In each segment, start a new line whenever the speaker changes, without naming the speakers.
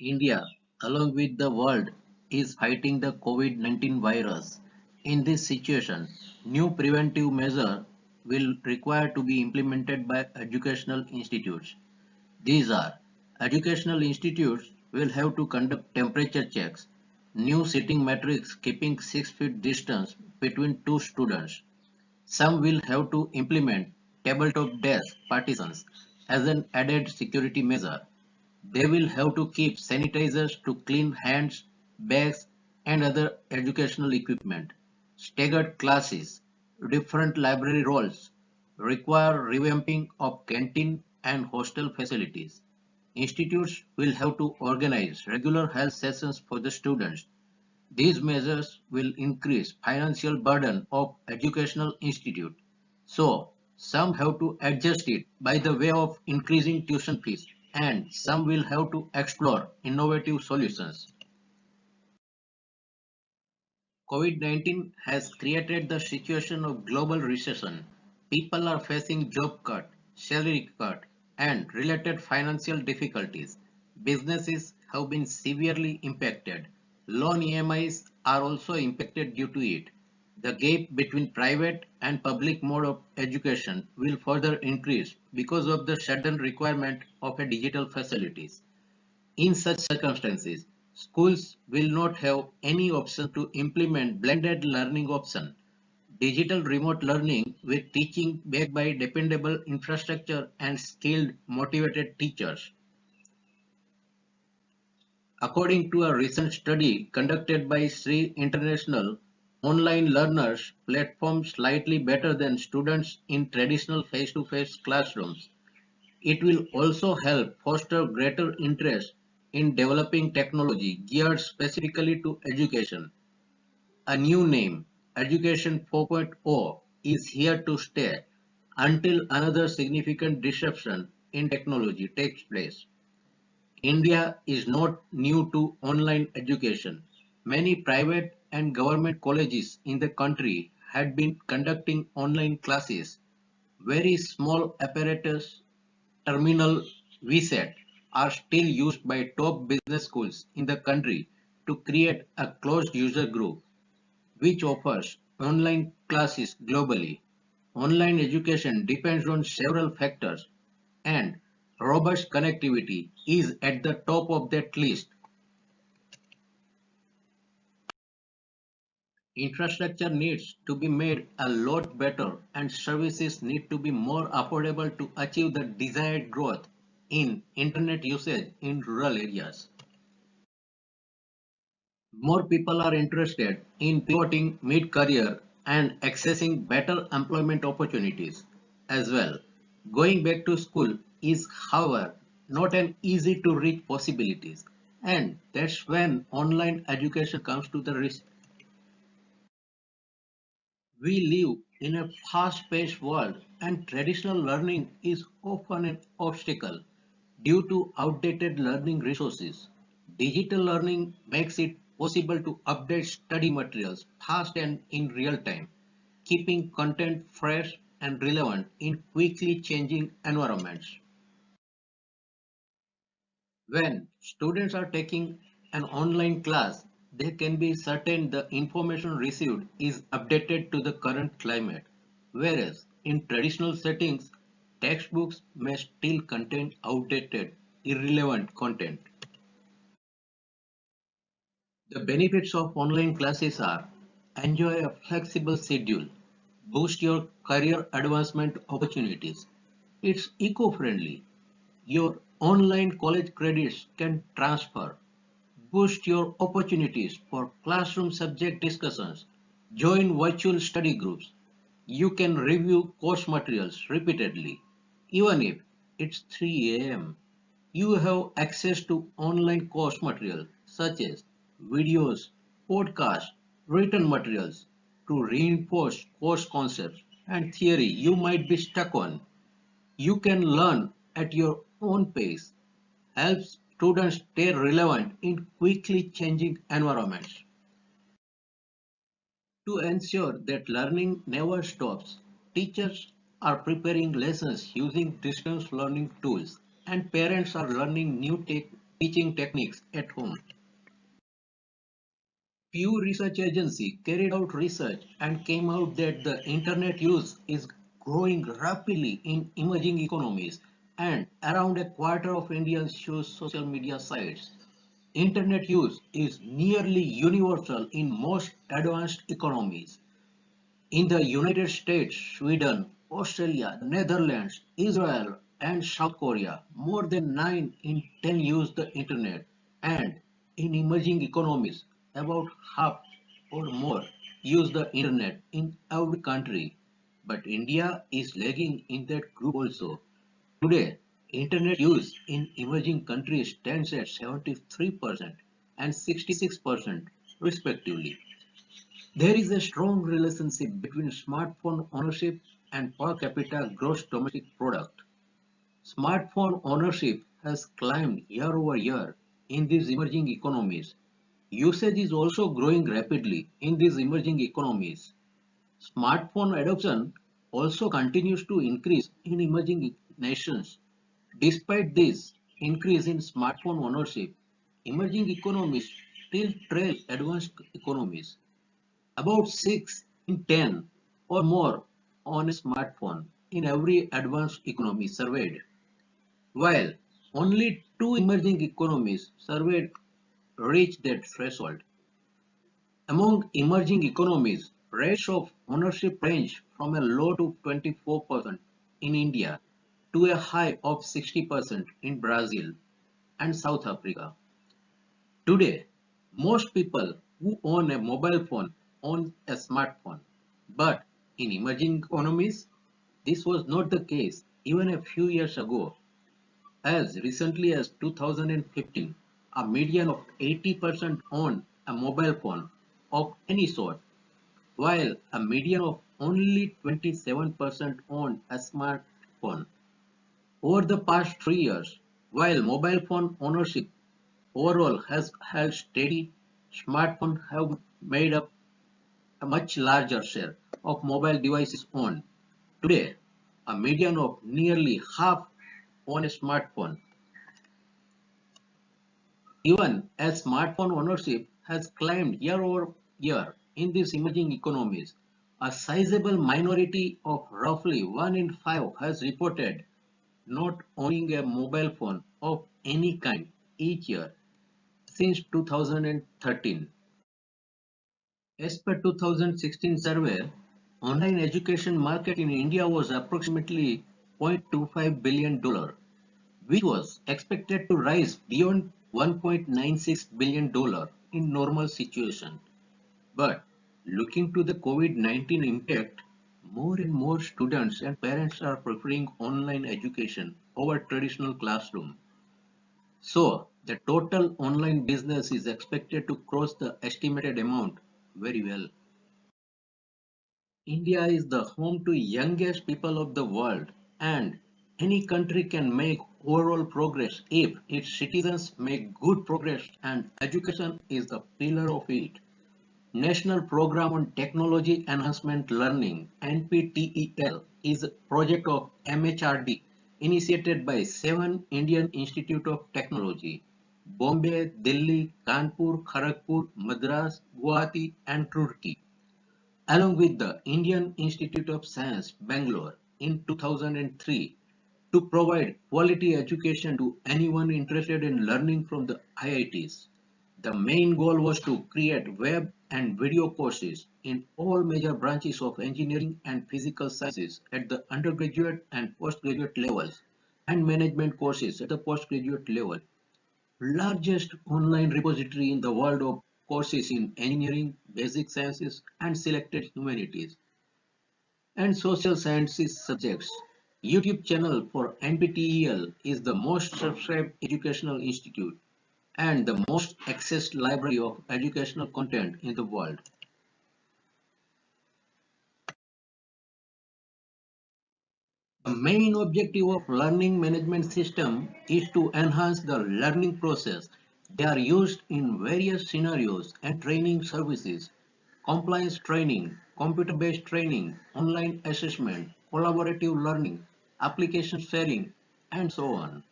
India, along with the world, is fighting the COVID-19 virus. In this situation, new preventive measures will require to be implemented by educational institutes. These are educational institutes will have to conduct temperature checks, new sitting metrics keeping 6 feet distance between two students. Some will have to implement tabletop desk partitions as an added security measure. They will have to keep sanitizers to clean hands, bags, and other educational equipment. Staggered classes, different library roles require revamping of canteen and hostel facilities. Institutes will have to organize regular health sessions for the students. These measures will increase financial burden of educational institute. So, some have to adjust it by the way of increasing tuition fees and some will have to explore innovative solutions. COVID-19 has created the situation of global recession. People are facing job cut, salary cut, and related financial difficulties. Businesses have been severely impacted. Loan EMIs are also impacted due to it. The gap between private and public mode of education will further increase because of the sudden requirement of a digital facilities. In such circumstances, schools will not have any option to implement blended learning option, digital remote learning with teaching backed by dependable infrastructure and skilled motivated teachers. According to a recent study conducted by Sri International, online learners perform slightly better than students in traditional face-to-face classrooms. It will also help foster greater interest in developing technology geared specifically to education. A new name, Education 4.0, is here to stay until another significant disruption in technology takes place. India is not new to online education. Many private and government colleges in the country had been conducting online classes. Very small apparatus terminal VSET are still used by top business schools in the country to create a closed user group which offers online classes globally. Online education depends on several factors and robust connectivity is at the top of that list. Infrastructure needs to be made a lot better and services need to be more affordable to achieve the desired growth in internet usage in rural areas. More people are interested in pivoting mid-career and accessing better employment opportunities as well. Going back to school is, however, not an easy to reach possibilities, and that's when online education comes to the risk. We live in a fast-paced world, and traditional learning is often an obstacle due to outdated learning resources. Digital learning makes it possible to update study materials fast and in real time, keeping content fresh and relevant in quickly changing environments. When students are taking an online class, they can be certain the information received is updated to the current climate, whereas in traditional settings, textbooks may still contain outdated, irrelevant content. The benefits of online classes are enjoy a flexible schedule, boost your career advancement opportunities. It's eco-friendly. Your online college credits can transfer, boost your opportunities for classroom subject discussions, join virtual study groups. You can review course materials repeatedly, even if it's 3 a.m. You have access to online course material such as videos, podcasts, written materials to reinforce course concepts and theory you might be stuck on. You can learn at your own pace, helps students stay relevant in quickly changing environments. To ensure that learning never stops, teachers are preparing lessons using distance learning tools and parents are learning new teaching techniques at home. Pew Research Agency carried out research and came out that the internet use is growing rapidly in emerging economies and around a quarter of Indians use social media sites. Internet use is nearly universal in most advanced economies. In the United States, Sweden, Australia, Netherlands, Israel, and South Korea, more than 9 in 10 use the internet, and in emerging economies, about half or more use the internet in every country. But India is lagging in that group also. Today, internet use in emerging countries stands at 73% and 66% respectively. There is a strong relationship between smartphone ownership and per capita gross domestic product. Smartphone ownership has climbed year over year in these emerging economies. Usage is also growing rapidly in these emerging economies. Smartphone adoption also continues to increase in emerging nations. Despite this increase in smartphone ownership, emerging economies still trail advanced economies. About 6 in 10 or more on a smartphone in every advanced economy surveyed, while only 2 emerging economies surveyed reach that threshold. Among emerging economies, rates of ownership range from a low to 24% in India to a high of 60% in Brazil and South Africa. Today, most people who own a mobile phone own a smartphone. But in emerging economies, this was not the case even a few years ago. As recently as 2015, a median of 80% owned a mobile phone of any sort, while a median of only 27% owned a smartphone. Over the past 3 years, while mobile phone ownership overall has held steady, smartphones have made up a much larger share of mobile devices owned. Today, a median of nearly half own a smartphone. Even as smartphone ownership has climbed year over year in these emerging economies, a sizable minority of roughly 1 in 5 has reported not owning a mobile phone of any kind each year since 2013. As per 2016 survey, online education market in India was approximately $0.25 billion, which was expected to rise beyond $1.96 billion in normal situation. But looking to the COVID-19 impact, more and more students and parents are preferring online education over traditional classroom. So the total online business is expected to cross the estimated amount very well. India is the home to youngest people of the world, and any country can make overall progress if its citizens make good progress, and education is the pillar of it. National Program on Technology Enhancement Learning (NPTEL) is a project of MHRD initiated by 7 Indian Institute of Technology: Bombay, Delhi, Kanpur, Kharagpur, Madras, Guwahati and Roorkee, along with the Indian Institute of Science, Bangalore, in 2003 to provide quality education to anyone interested in learning from the IITs. The main goal was to create web and video courses in all major branches of engineering and physical sciences at the undergraduate and postgraduate levels, and management courses at the postgraduate level. Largest online repository in the world of courses in engineering, basic sciences, and selected humanities and social sciences subjects. YouTube channel for NPTEL is the most subscribed educational institute and the most accessed library of educational content in the world. The main objective of learning management system is to enhance the learning process. They are used in various scenarios and training services, compliance training, computer-based training, online assessment, collaborative learning, application sharing, and so on.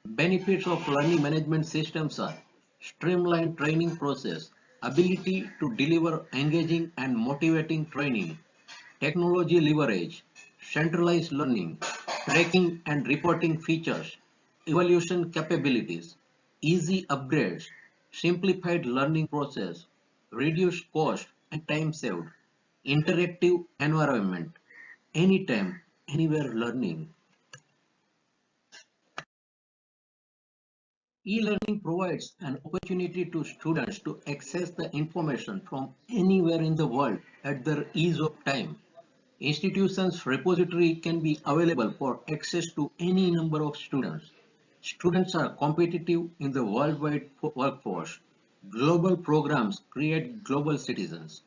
Benefits of learning management systems are streamlined training process, ability to deliver engaging and motivating training, technology leverage, centralized learning, tracking and reporting features, evaluation capabilities, easy upgrades, simplified learning process, reduced cost and time saved, interactive environment, anytime, anywhere learning. E-learning provides an opportunity to students to access the information from anywhere in the world at their ease of time. Institutions' repository can be available for access to any number of students. Students are competitive in the worldwide workforce. Global programs create global citizens.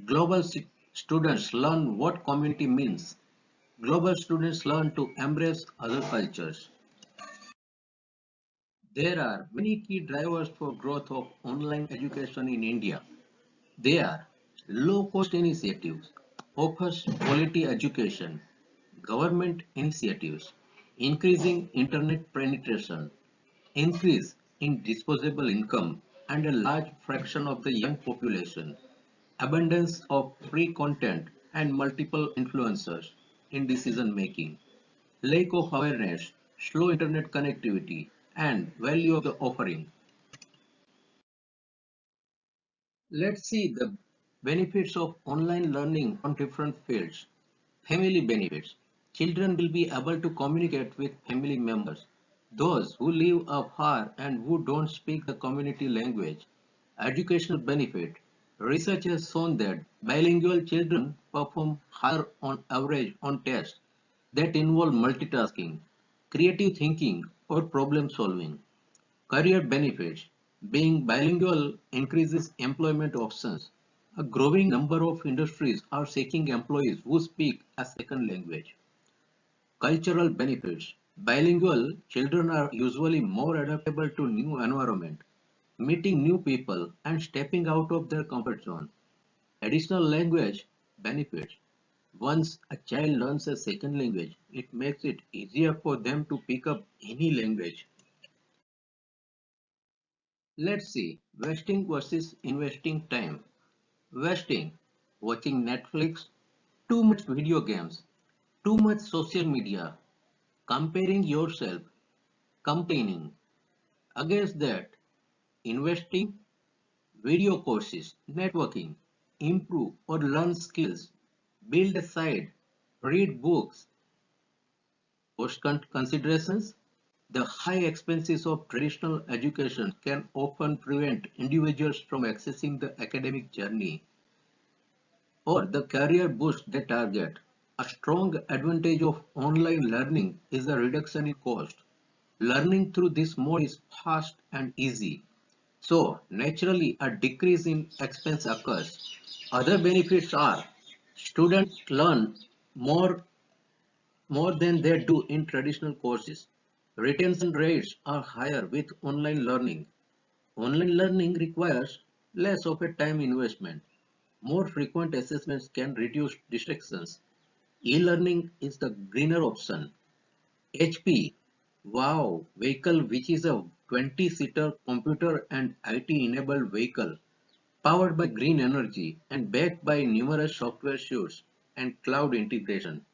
Global students learn what community means. Global students learn to embrace other cultures. There are many key drivers for growth of online education in India. They are low-cost initiatives, offers quality education, government initiatives, increasing internet penetration, increase in disposable income, and a large fraction of the young population, abundance of free content and multiple influencers in decision making, lack of awareness, slow internet connectivity, and value of the offering. Let's see the benefits of online learning on different fields. Family benefits. Children will be able to communicate with family members, those who live afar and who don't speak the community language. Educational benefit. Research has shown that bilingual children perform higher on average on tests that involve multitasking, creative thinking, or problem solving. Career benefits. Being bilingual increases employment options. A growing number of industries are seeking employees who speak a second language. Cultural benefits. Bilingual children are usually more adaptable to new environment, meeting new people and stepping out of their comfort zone. Additional language benefits. Once a child learns a second language, it makes it easier for them to pick up any language. Let's see, wasting versus investing time. Wasting, watching Netflix, too much video games, too much social media, comparing yourself, complaining. Against that, investing, video courses, networking, improve or learn skills, build a site, read books. Post considerations, the high expenses of traditional education can often prevent individuals from accessing the academic journey or the career boost they target. A strong advantage of online learning is the reduction in cost. Learning through this mode is fast and easy. So, naturally, a decrease in expense occurs. Other benefits are students learn more, more than they do in traditional courses. Retention rates are higher with online learning. Online learning requires less of a time investment. More frequent assessments can reduce distractions. E-learning is the greener option. HP, wow, vehicle which is a 20-seater computer and IT-enabled vehicle powered by green energy and backed by numerous software suites and cloud integration.